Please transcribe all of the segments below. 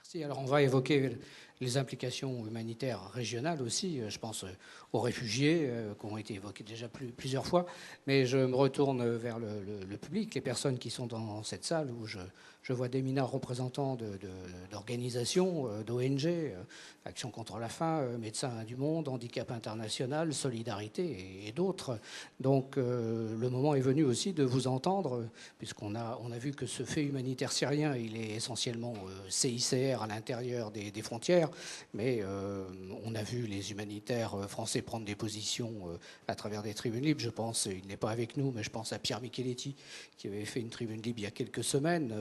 Merci. Alors on va évoquer les implications humanitaires régionales aussi. Je pense aux réfugiés qui ont été évoqués déjà plusieurs fois. Mais je me retourne vers le public, les personnes qui sont dans cette salle où je vois d'éminents représentants d'organisations, d'ONG, Action contre la faim, Médecins du Monde, Handicap International, Solidarité et d'autres. Donc le moment est venu aussi de vous entendre, puisqu'on a vu que ce fait humanitaire syrien, il est essentiellement CICR à l'intérieur des frontières, mais on a vu les humanitaires français prendre des positions à travers des tribunes libres. Je pense, il n'est pas avec nous, mais je pense à Pierre Micheletti, qui avait fait une tribune libre il y a quelques semaines.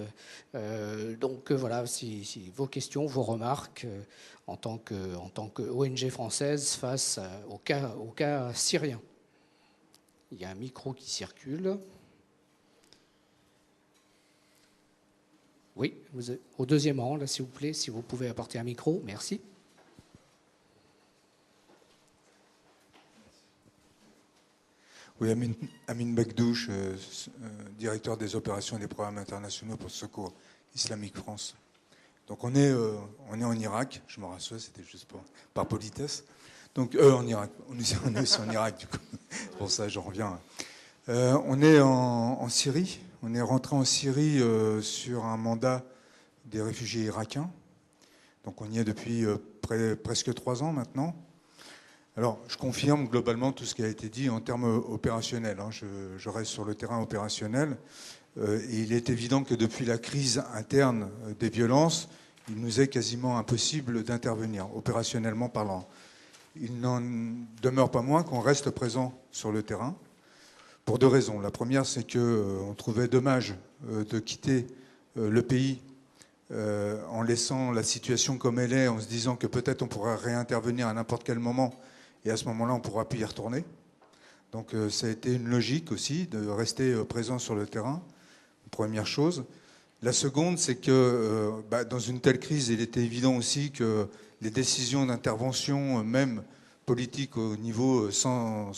Donc voilà, si vos questions, vos remarques en tant que ONG française face au cas syrien. Il y a un micro qui circule. Oui, vous êtes au deuxième rang, là, s'il vous plaît, si vous pouvez apporter un micro. Merci. Oui, Amin Bekdouche, directeur des opérations et des programmes internationaux pour le Secours Islamique France. Donc on est en Irak, je me rassure, c'était juste par politesse. Donc en Irak, on est aussi en Irak du coup, pour ça je reviens. On est en Syrie, on est rentré en Syrie sur un mandat des réfugiés irakiens. Donc on y est depuis presque 3 ans maintenant. Alors, je confirme globalement tout ce qui a été dit en termes opérationnels. Je reste sur le terrain opérationnel. Et il est évident que depuis la crise interne des violences, il nous est quasiment impossible d'intervenir, opérationnellement parlant. Il n'en demeure pas moins qu'on reste présent sur le terrain, pour 2 raisons. La première, c'est qu'on trouvait dommage de quitter le pays en laissant la situation comme elle est, en se disant que peut-être on pourra réintervenir à n'importe quel moment, et à ce moment-là, on ne pourra plus y retourner. Donc ça a été une logique aussi de rester présent sur le terrain, première chose. La seconde, c'est que dans une telle crise, il était évident aussi que les décisions d'intervention, même politiques au niveau, sans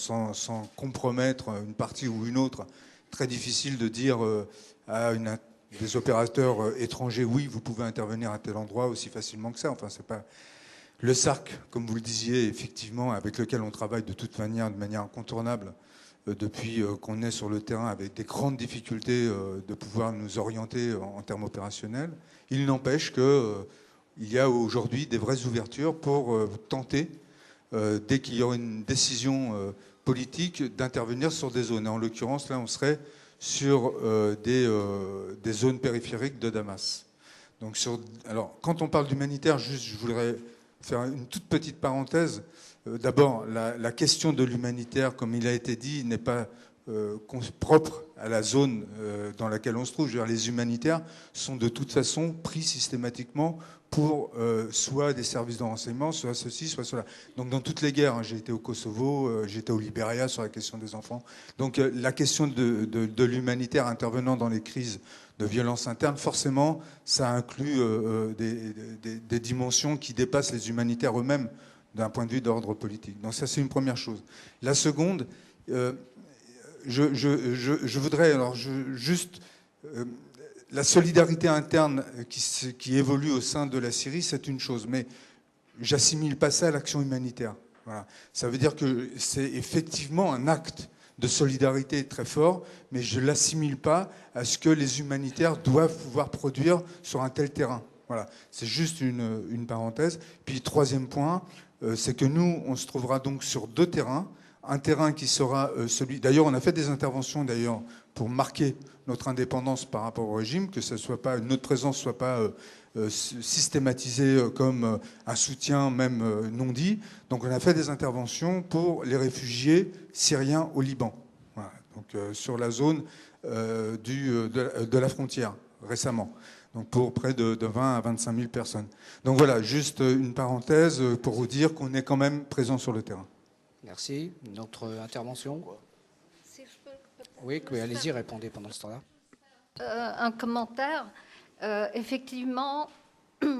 compromettre une partie ou une autre, très difficile de dire à des opérateurs étrangers, oui, vous pouvez intervenir à tel endroit aussi facilement que ça. Enfin, c'est pas... Le SARC, comme vous le disiez, effectivement, avec lequel on travaille de toute manière, de manière incontournable, depuis qu'on est sur le terrain, avec des grandes difficultés de pouvoir nous orienter en termes opérationnels. Il n'empêche qu'il y a aujourd'hui des vraies ouvertures pour tenter, dès qu'il y aura une décision politique, d'intervenir sur des zones. Et en l'occurrence, là, on serait sur des zones périphériques de Damas. Donc alors, quand on parle d'humanitaire, juste, je voudrais faire une toute petite parenthèse. D'abord, la question de l'humanitaire, comme il a été dit, n'est pas propre à la zone dans laquelle on se trouve. Je veux dire, les humanitaires sont de toute façon pris systématiquement pour soit des services de renseignement, soit ceci, soit cela. Donc dans toutes les guerres, hein, j'ai été au Kosovo, j'étais au Libéria sur la question des enfants. Donc la question de l'humanitaire intervenant dans les crises de violence interne, forcément, ça inclut des dimensions qui dépassent les humanitaires eux-mêmes d'un point de vue d'ordre politique. Donc ça, c'est une première chose. La seconde, je voudrais alors juste... la solidarité interne qui évolue au sein de la Syrie, c'est une chose, mais j'assimile pas ça à l'action humanitaire. Voilà. Ça veut dire que c'est effectivement un acte de solidarité très fort, mais je ne l'assimile pas à ce que les humanitaires doivent pouvoir produire sur un tel terrain. Voilà. C'est juste une parenthèse. Puis, troisième point, c'est que nous, on se trouvera donc sur 2 terrains. Un terrain qui sera celui... D'ailleurs, on a fait des interventions d'ailleurs pour marquer notre indépendance par rapport au régime, que notre présence ne soit pas systématisée comme un soutien même non dit. Donc on a fait des interventions pour les réfugiés syriens au Liban, voilà. Donc sur la zone de la frontière, récemment. Donc pour près de 20 à 25 000 personnes. Donc voilà, juste une parenthèse pour vous dire qu'on est quand même présent sur le terrain. Merci. Une autre intervention? Si je peux Oui, allez-y, répondez pendant ce temps-là. un commentaire. Effectivement,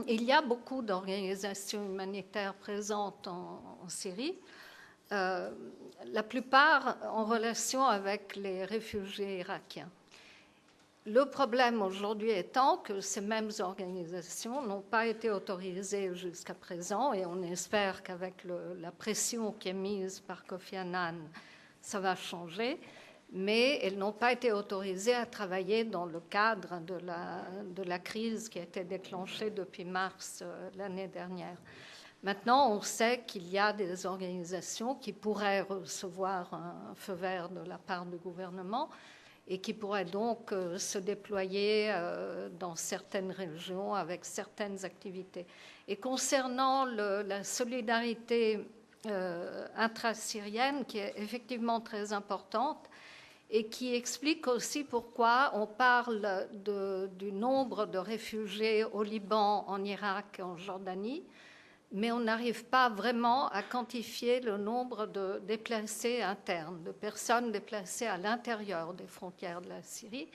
il y a beaucoup d'organisations humanitaires présentes en Syrie, la plupart en relation avec les réfugiés irakiens. Le problème aujourd'hui étant que ces mêmes organisations n'ont pas été autorisées jusqu'à présent, et on espère qu'avec la pression qui est mise par Kofi Annan, ça va changer, mais elles n'ont pas été autorisées à travailler dans le cadre de la crise qui a été déclenchée depuis mars l'année dernière. Maintenant, on sait qu'il y a des organisations qui pourraient recevoir un feu vert de la part du gouvernement et qui pourraient donc se déployer dans certaines régions avec certaines activités. Et concernant la solidarité intra-syrienne, qui est effectivement très importante, et qui explique aussi pourquoi on parle du nombre de réfugiés au Liban, en Irak et en Jordanie, mais on n'arrive pas vraiment à quantifier le nombre de déplacés internes, de personnes déplacées à l'intérieur des frontières de la Syrie.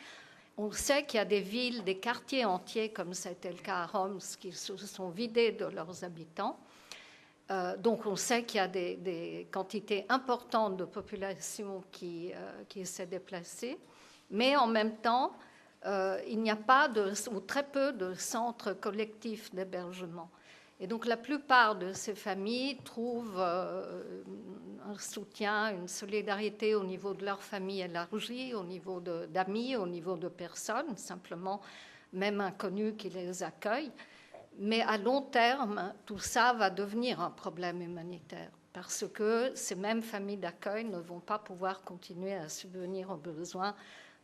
On sait qu'il y a des villes, des quartiers entiers, comme c'était le cas à Homs, qui se sont vidés de leurs habitants. Donc on sait qu'il y a des quantités importantes de population qui s'est déplacée, mais en même temps, il n'y a pas ou très peu de centres collectifs d'hébergement. Et donc la plupart de ces familles trouvent un soutien, une solidarité au niveau de leur famille élargie, au niveau d'amis, au niveau de personnes, simplement même inconnues qui les accueillent. Mais à long terme, tout ça va devenir un problème humanitaire parce que ces mêmes familles d'accueil ne vont pas pouvoir continuer à subvenir aux besoins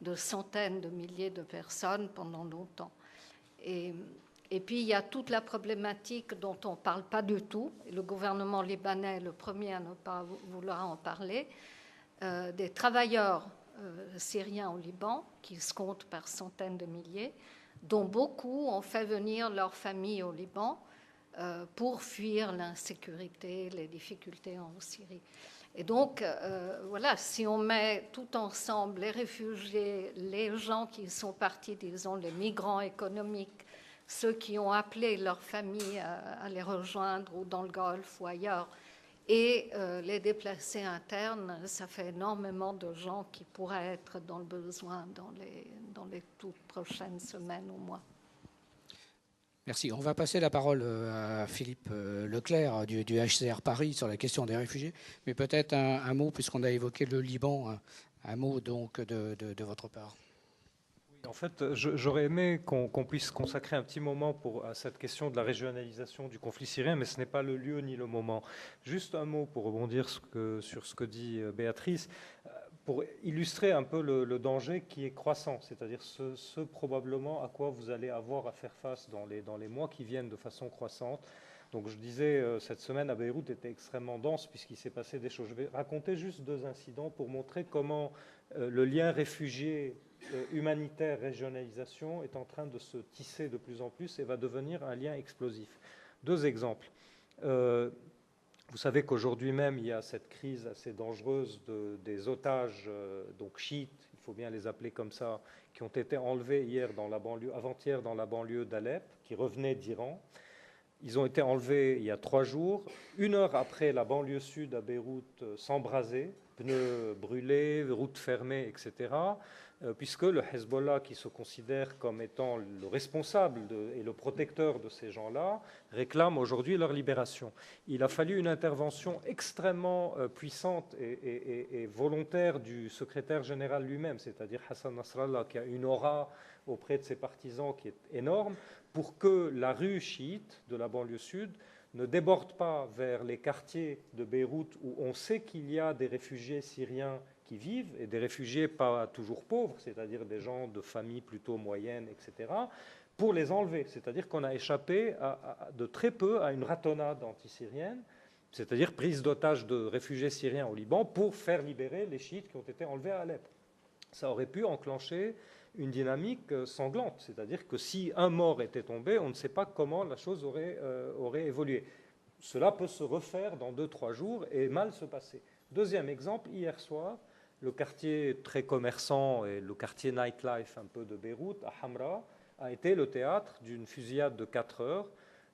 de centaines de milliers de personnes pendant longtemps. Et puis, il y a toute la problématique dont on ne parle pas du tout. Le gouvernement libanais est le premier à ne pas vouloir en parler, des travailleurs syriens au Liban, qui se comptent par centaines de milliers, dont beaucoup ont fait venir leur famille au Liban pour fuir l'insécurité, les difficultés en Syrie. Et donc, voilà, si on met tout ensemble les réfugiés, les gens qui sont partis, disons, les migrants économiques, ceux qui ont appelé leur famille à les rejoindre ou dans le Golfe ou ailleurs, et les déplacés internes, ça fait énormément de gens qui pourraient être dans le besoin dans les toutes prochaines semaines ou mois. Merci. On va passer la parole à Philippe Leclerc du HCR Paris sur la question des réfugiés, mais peut-être un mot, puisqu'on a évoqué le Liban, un mot donc de votre part. En fait, j'aurais aimé qu'on puisse consacrer un petit moment à cette question de la régionalisation du conflit syrien, mais ce n'est pas le lieu ni le moment. Juste un mot pour rebondir sur ce que dit Béatrice, pour illustrer un peu le danger qui est croissant, c'est-à-dire ce probablement à quoi vous allez avoir à faire face dans les mois qui viennent de façon croissante. Donc je disais, cette semaine à Beyrouth était extrêmement dense puisqu'il s'est passé des choses. Je vais raconter juste 2 incidents pour montrer comment le lien réfugié humanitaire, régionalisation est en train de se tisser de plus en plus et va devenir un lien explosif. 2 exemples. Vous savez qu'aujourd'hui même, il y a cette crise assez dangereuse des otages, donc chiites, il faut bien les appeler comme ça, qui ont été enlevés avant-hier dans la banlieue d'Alep, qui revenaient d'Iran. Ils ont été enlevés il y a 3 jours, 1 heure après la banlieue sud à Beyrouth s'embraser, pneus brûlés, routes fermées, etc., puisque le Hezbollah, qui se considère comme étant le responsable et le protecteur de ces gens-là, réclame aujourd'hui leur libération. Il a fallu une intervention extrêmement puissante et volontaire du secrétaire général lui-même, c'est-à-dire Hassan Nasrallah, qui a une aura auprès de ses partisans qui est énorme, pour que la rue chiite de la banlieue sud ne déborde pas vers les quartiers de Beyrouth où on sait qu'il y a des réfugiés syriens qui vivent, et des réfugiés pas toujours pauvres, c'est-à-dire des gens de familles plutôt moyennes, etc., pour les enlever. C'est-à-dire qu'on a échappé de très peu à une ratonnade anti-syrienne, c'est-à-dire prise d'otages de réfugiés syriens au Liban pour faire libérer les chiites qui ont été enlevés à Alep. Ça aurait pu enclencher une dynamique sanglante, c'est-à-dire que si un mort était tombé, on ne sait pas comment la chose aurait évolué. Cela peut se refaire dans 2-3 jours et mal se passer. 2e exemple, hier soir, le quartier très commerçant et le quartier nightlife un peu de Beyrouth, à Hamra, a été le théâtre d'une fusillade de 4 heures,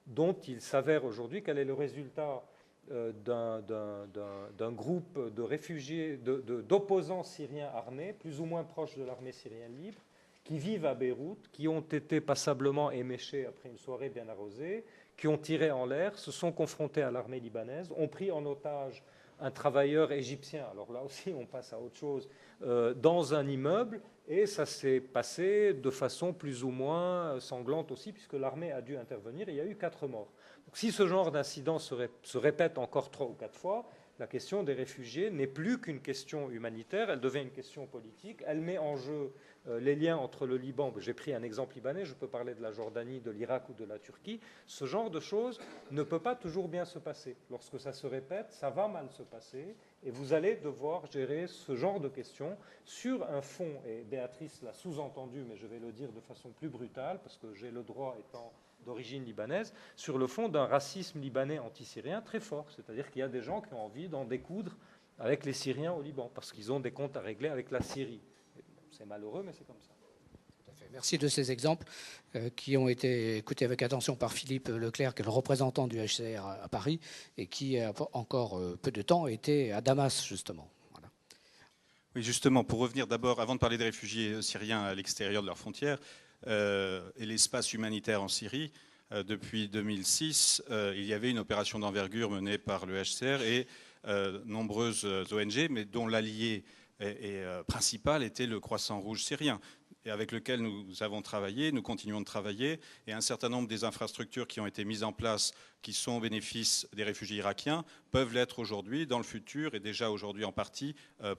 dont il s'avère aujourd'hui qu'elle est le résultat d'un groupe de réfugiés, d'opposants syriens armés, plus ou moins proches de l'armée syrienne libre, qui vivent à Beyrouth, qui ont été passablement éméchés après une soirée bien arrosée, qui ont tiré en l'air, se sont confrontés à l'armée libanaise, ont pris en otage un travailleur égyptien, alors là aussi on passe à autre chose, dans un immeuble, et ça s'est passé de façon plus ou moins sanglante aussi, puisque l'armée a dû intervenir, et il y a eu 4 morts. Donc, si ce genre d'incident se répète encore 3 ou 4 fois, la question des réfugiés n'est plus qu'une question humanitaire, elle devient une question politique, elle met en jeu les liens entre le Liban, j'ai pris un exemple libanais, je peux parler de la Jordanie, de l'Irak ou de la Turquie, ce genre de choses ne peut pas toujours bien se passer. Lorsque ça se répète, ça va mal se passer, et vous allez devoir gérer ce genre de questions sur un fond, et Béatrice l'a sous-entendu, mais je vais le dire de façon plus brutale, parce que j'ai le droit étant d'origine libanaise, sur le fond d'un racisme libanais anti-syrien très fort, c'est-à-dire qu'il y a des gens qui ont envie d'en découdre avec les Syriens au Liban, parce qu'ils ont des comptes à régler avec la Syrie. C'est malheureux, mais c'est comme ça. Tout à fait. Merci de ces exemples qui ont été écoutés avec attention par Philippe Leclerc, qui est le représentant du HCR à Paris, et qui, a encore peu de temps, était à Damas, justement. Voilà. Oui, justement, pour revenir d'abord, avant de parler des réfugiés syriens à l'extérieur de leurs frontières, et l'espace humanitaire en Syrie, depuis 2006, il y avait une opération d'envergure menée par le HCR et nombreuses ONG, mais dont l'allié principal était le Croissant Rouge syrien, et avec lequel nous avons travaillé, nous continuons de travailler, et un certain nombre des infrastructures qui ont été mises en place, qui sont au bénéfice des réfugiés irakiens, peuvent l'être aujourd'hui, dans le futur, et déjà aujourd'hui en partie,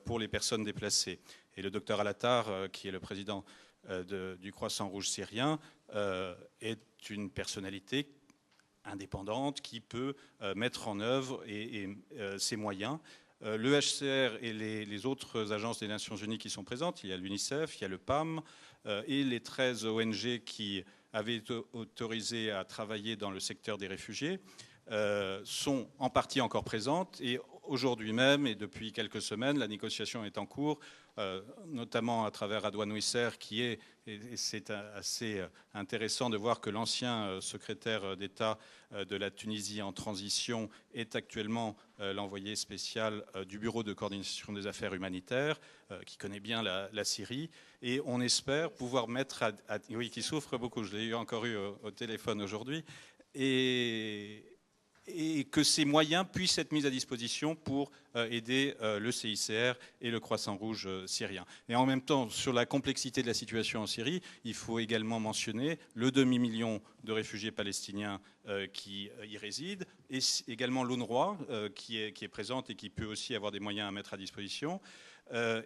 pour les personnes déplacées. Et le docteur Al-Attar, qui est le président du Croissant Rouge syrien, est une personnalité indépendante qui peut mettre en œuvre ses moyens. Le HCR et les autres agences des Nations Unies qui sont présentes, il y a l'UNICEF, il y a le PAM, et les 13 ONG qui avaient été autorisées à travailler dans le secteur des réfugiés, sont en partie encore présentes. Et aujourd'hui même, et depuis quelques semaines, la négociation est en cours, notamment à travers Adwan Wisser, qui est, et c'est assez intéressant de voir que l'ancien secrétaire d'État de la Tunisie en transition est actuellement l'envoyé spécial du Bureau de coordination des affaires humanitaires, qui connaît bien la Syrie, et on espère pouvoir mettre oui, qui souffre beaucoup, je l'ai encore eu au téléphone aujourd'hui, et que ces moyens puissent être mis à disposition pour aider le CICR et le Croissant Rouge syrien. Et en même temps, sur la complexité de la situation en Syrie, il faut également mentionner le demi-million de réfugiés palestiniens qui y résident, et également l'UNRWA qui est présente et qui peut aussi avoir des moyens à mettre à disposition,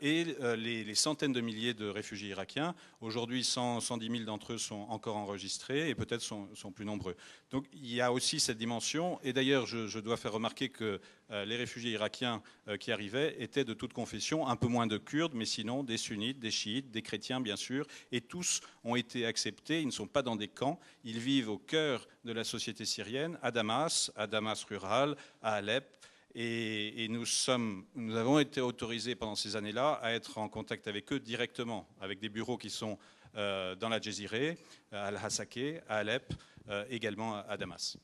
et les centaines de milliers de réfugiés irakiens. Aujourd'hui, 110 000 d'entre eux sont encore enregistrés et peut-être sont plus nombreux. Donc il y a aussi cette dimension. Et d'ailleurs, je dois faire remarquer que les réfugiés irakiens qui arrivaient étaient de toute confession, un peu moins de Kurdes, mais sinon des sunnites, des chiites, des chrétiens bien sûr, et tous ont été acceptés. Ils ne sont pas dans des camps, ils vivent au cœur de la société syrienne, à Damas rural, à Alep. Et nous avons été autorisés pendant ces années-là à être en contact avec eux directement, avec des bureaux qui sont dans la Jezireh, à Al-Hasakeh, à Alep, également à Damas.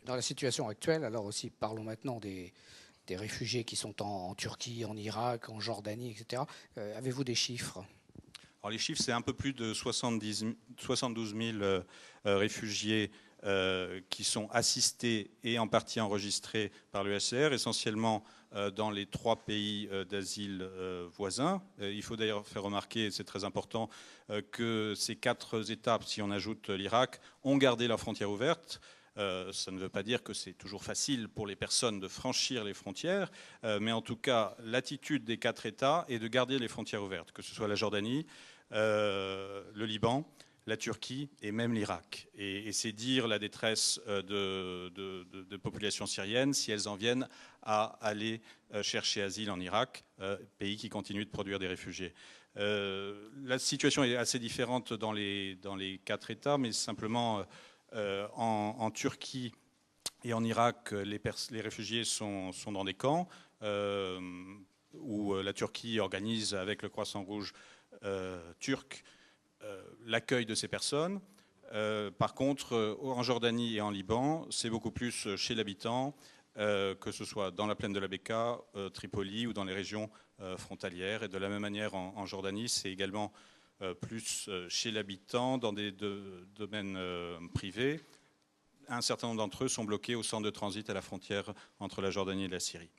Dans la situation actuelle, alors aussi parlons maintenant des réfugiés qui sont en Turquie, en Irak, en Jordanie, etc. Avez-vous des chiffres ? Alors les chiffres, c'est un peu plus de 72 000 réfugiés qui sont assistés et en partie enregistrés par le HCR, essentiellement dans les 3 pays d'asile voisins. Il faut d'ailleurs faire remarquer, c'est très important, que ces 4 étapes, si on ajoute l'Irak, ont gardé leurs frontières ouvertes. Ça ne veut pas dire que c'est toujours facile pour les personnes de franchir les frontières, mais en tout cas, l'attitude des 4 États est de garder les frontières ouvertes, que ce soit la Jordanie, le Liban, la Turquie et même l'Irak. Et c'est dire la détresse de populations syriennes si elles en viennent à aller chercher asile en Irak, pays qui continue de produire des réfugiés. La situation est assez différente dans les 4 États, mais simplement en Turquie et en Irak, les réfugiés sont dans des camps où la Turquie organise avec le Croissant Rouge turc l'accueil de ces personnes. Par contre, en Jordanie et en Liban, c'est beaucoup plus chez l'habitant, que ce soit dans la plaine de la Bekaa, Tripoli ou dans les régions frontalières. Et de la même manière, en Jordanie, c'est également plus chez l'habitant, dans des domaines privés. Un certain nombre d'entre eux sont bloqués au centre de transit à la frontière entre la Jordanie et la Syrie.